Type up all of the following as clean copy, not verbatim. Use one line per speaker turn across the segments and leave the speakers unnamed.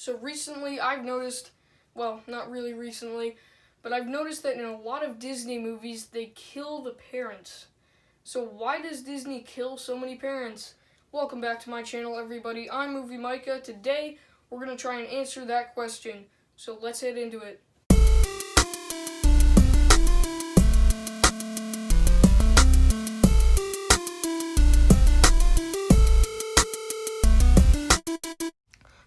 So recently I've noticed, well, not really recently, but I've noticed that in a lot of Disney movies they kill the parents. So why does Disney kill so many parents? Welcome back to my channel, everybody. I'm Movie Micah. Today we're going to try and answer that question. So let's head into it.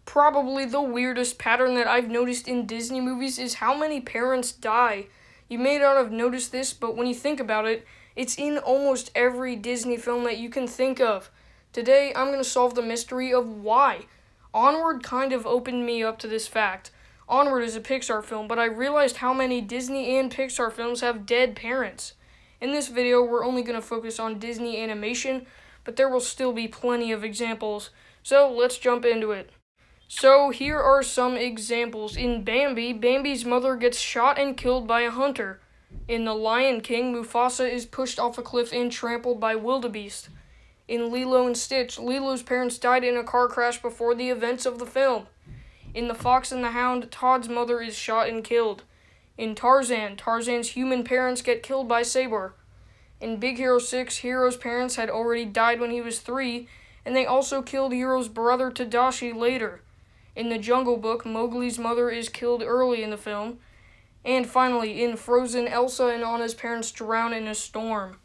Probably the weirdest pattern that I've noticed in Disney movies is how many parents die. You may not have noticed this, but when you think about it, it's in almost every Disney film that you can think of. Today, I'm going to solve the mystery of why. Onward kind of opened me up to this fact. Onward is a Pixar film, but I realized how many Disney and Pixar films have dead parents. In this video, we're only going to focus on Disney animation, but there will still be plenty of examples. So let's jump into it. So here are some examples. In Bambi, Bambi's mother gets shot and killed by a hunter. In The Lion King, Mufasa is pushed off a cliff and trampled by wildebeest. In Lilo and Stitch, Lilo's parents died in a car crash before the events of the film. In The Fox and the Hound, Todd's mother is shot and killed. In Tarzan, Tarzan's human parents get killed by Sabor. In Big Hero 6, Hero's parents had already died when he was 3, and they also killed Hero's brother Tadashi later. In The Jungle Book, Mowgli's mother is killed early in the film. And finally, in Frozen, Elsa and Anna's parents drown in a storm.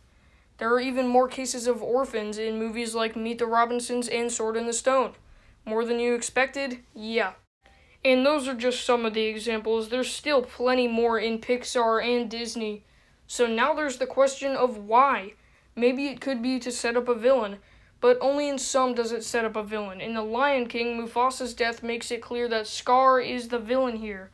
There are even more cases of orphans in movies like Meet the Robinsons and Sword in the Stone. More than you expected? Yeah. And those are just some of the examples. There's still plenty more in Pixar and Disney. So now there's the question of why. Maybe it could be to set up a villain, but only in some does it set up a villain. In The Lion King, Mufasa's death makes it clear that Scar is the villain here.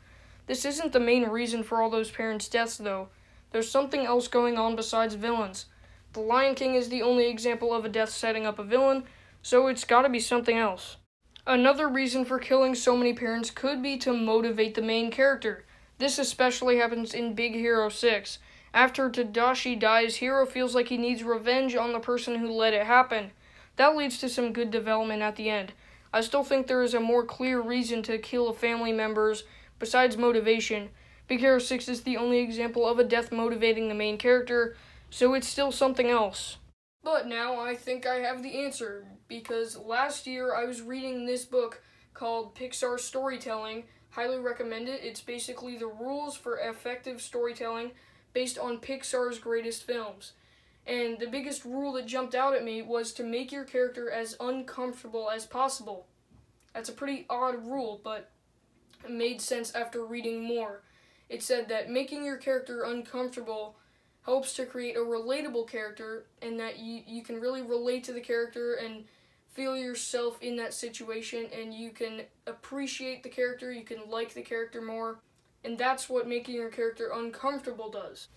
This isn't the main reason for all those parents' deaths, though. There's something else going on besides villains. The Lion King is the only example of a death setting up a villain, so it's gotta be something else. Another reason for killing so many parents could be to motivate the main character. This especially happens in Big Hero 6. After Tadashi dies, Hero feels like he needs revenge on the person who let it happen. That leads to some good development at the end. I still think there is a more clear reason to kill family members besides motivation. Big Hero 6 is the only example of a death motivating the main character, so it's still something else. But now I think I have the answer, because last year I was reading this book called Pixar Storytelling. Highly recommend it. It's basically the rules for effective storytelling based on Pixar's greatest films. And the biggest rule that jumped out at me was to make your character as uncomfortable as possible. That's a pretty odd rule, but it made sense after reading more. It said that making your character uncomfortable helps to create a relatable character, and that you can really relate to the character and feel yourself in that situation, and you can appreciate the character, you can like the character more, and that's what making your character uncomfortable does.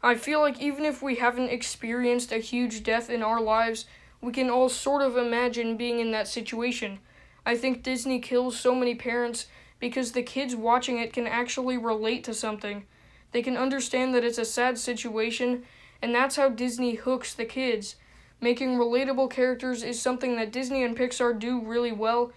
I feel like even if we haven't experienced a huge death in our lives, we can all sort of imagine being in that situation. I think Disney kills so many parents because the kids watching it can actually relate to something. They can understand that it's a sad situation, and that's how Disney hooks the kids. Making relatable characters is something that Disney and Pixar do really well,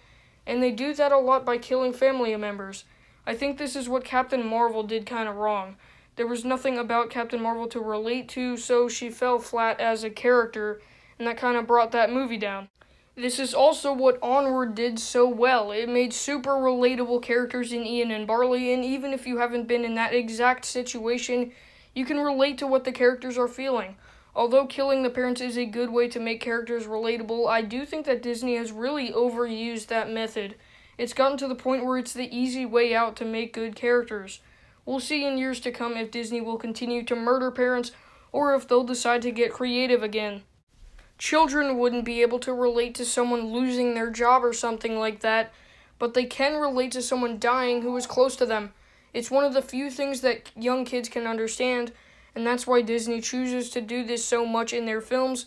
and they do that a lot by killing family members. I think this is what Captain Marvel did kind of wrong. There was nothing about Captain Marvel to relate to, so she fell flat as a character, and that kind of brought that movie down. This is also what Onward did so well. It made super relatable characters in Ian and Barley, and even if you haven't been in that exact situation, you can relate to what the characters are feeling. Although killing the parents is a good way to make characters relatable, I do think that Disney has really overused that method. It's gotten to the point where it's the easy way out to make good characters. We'll see in years to come if Disney will continue to murder parents or if they'll decide to get creative again. Children wouldn't be able to relate to someone losing their job or something like that, but they can relate to someone dying who is close to them. It's one of the few things that young kids can understand, and that's why Disney chooses to do this so much in their films,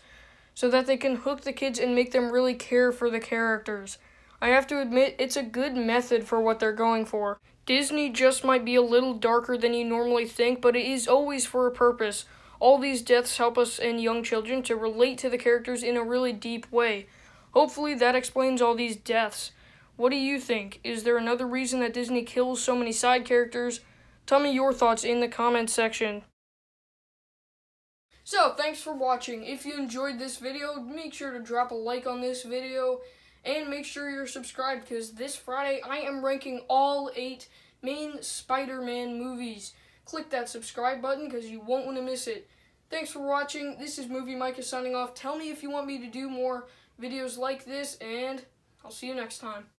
so that they can hook the kids and make them really care for the characters. I have to admit, it's a good method for what they're going for. Disney just might be a little darker than you normally think, but it is always for a purpose. All these deaths help us and young children to relate to the characters in a really deep way. Hopefully that explains all these deaths. What do you think? Is there another reason that Disney kills so many side characters? Tell me your thoughts in the comments section. So, thanks for watching. If you enjoyed this video, make sure to drop a like on this video, and make sure you're subscribed, because this Friday I am ranking all 8 main Spider-Man movies. Click that subscribe button because you won't want to miss it. Thanks for watching. This is Movie Micah signing off. Tell me if you want me to do more videos like this, and I'll see you next time.